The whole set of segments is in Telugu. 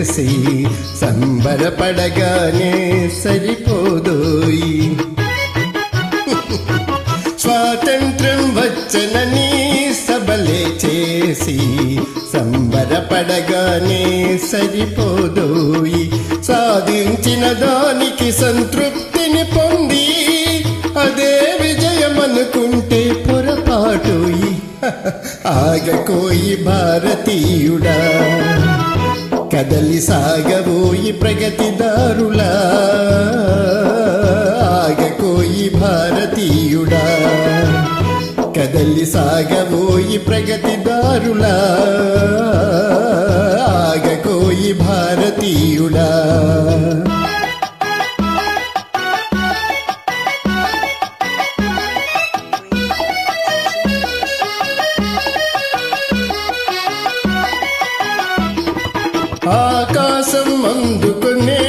చేసి సంబరపడగానే సరిపోదోయి. స్వాతంత్రం వచ్చనని సబలే చేసి సంబరపడగానే సరిపోదోయి. సాధించిన దానికి సంతృప్తిని పొంది అదే విజయమనుకుంటే పొరపాటోయి. ఆగకోయి భారతీయుడా, కదలి సాగబోయి ప్రగతిదారులా. ఆగకోయి భారతీయుడా, కదలి సాగబోయి ప్రగతిదారులా. ఆగకోయి భారతీయుడా. ఆకాశం అందుకునే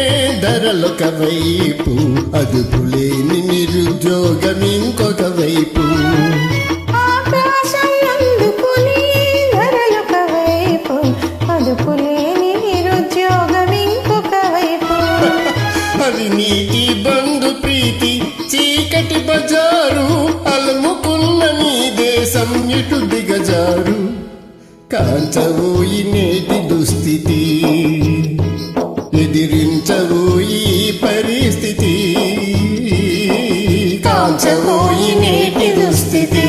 ధరలొక వైపు, అదుపులేని నిరుద్యోగం ఇంకొక వైపు. ఆకాశం అందుకునే ధరలొక వైపు, అదుపులేని నిరుద్యోగం ఇంకొక వైపు. అవినీతి బంధు ప్రీతి చీకటి బజారు, అలముకున్న నీ దేశం ఇటు దిగజారు. కాంచవోయి నేటి దుస్థితి, ఎదిరించవోయి పరిస్థితి. కాంచవోయి నేటి దుస్థితి,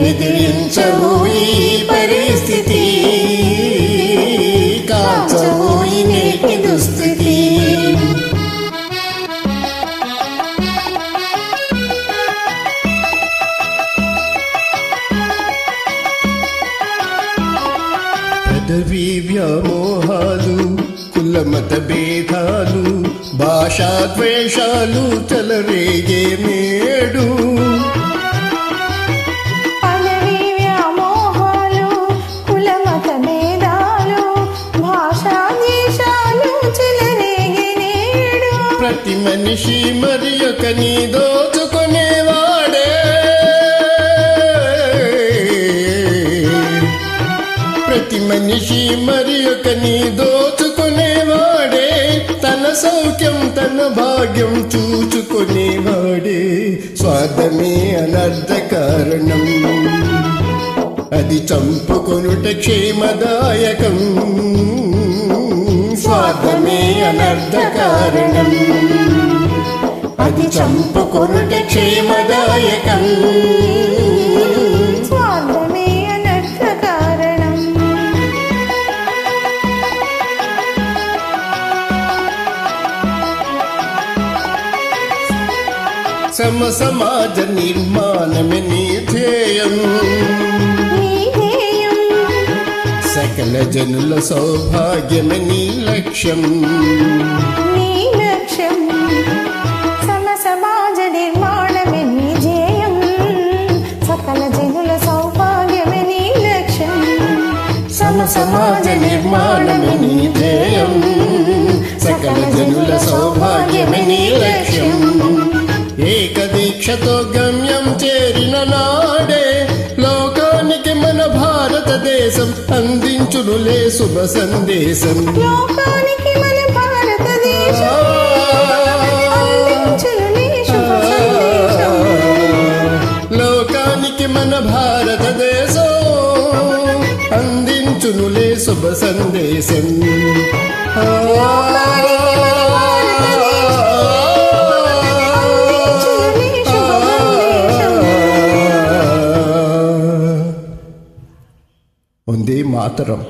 ఎదిరించవోయి పరిస్థితి. కాంచవోయి నేటి దుస్థితి. పదవీ వ్యామోహాలు, కులమత భేదాలు, భాషాద్వేషాలు చెలరేగే నేడు. పదవీ వ్యామోహాలు, కులమత భేదాలు, భాషాద్వేషాలు చెలరేగే నేడు. ప్రతి మనిషి మరి ఒక నీ దోచుకునేవాడే. ప్రతి మనిషి మరి ఒక నీ దోచుకునేవాడే. తన సౌఖ్యం తన భాగ్యం చూచుకునేవాడే. స్వార్థమే అనర్థ కారణం, అది చంపుకొనుట క్షేమదాయకం. స్వార్థమే అనర్థ కారణం, అది చంపుకొనుట క్షేమదాయకం. స్వార్థమే అనర్థ కారణం. సమ సమాజ నిర్మాణమే నీ ధ్యేయం, సకల జనుల సౌభాగ్యమే నీ లక్ష్యం. నీ లక్ష్యం సమ సమాజ నిర్మాణమే నీ ధ్యేయం, సకల జనుల సౌభాగ్యమే నీ లక్ష్యం. సమ సమాజ నిర్మాణమే నీ ధ్యేయం, సకల జనుల సౌభాగ్యమే నీ లక్ష్యం. ఏకదీక్షతో గమ్యం చేరిన నాడే లోకానికి మన భారతదేశం అందించునులే శుభ సందేశం. లోకానికి మన భారతదేశం అందించునులే శుభ సందేశం. లోకానికి మన భారతదేశం అందించునులే శుభ సందేశం. వందే మాతరం.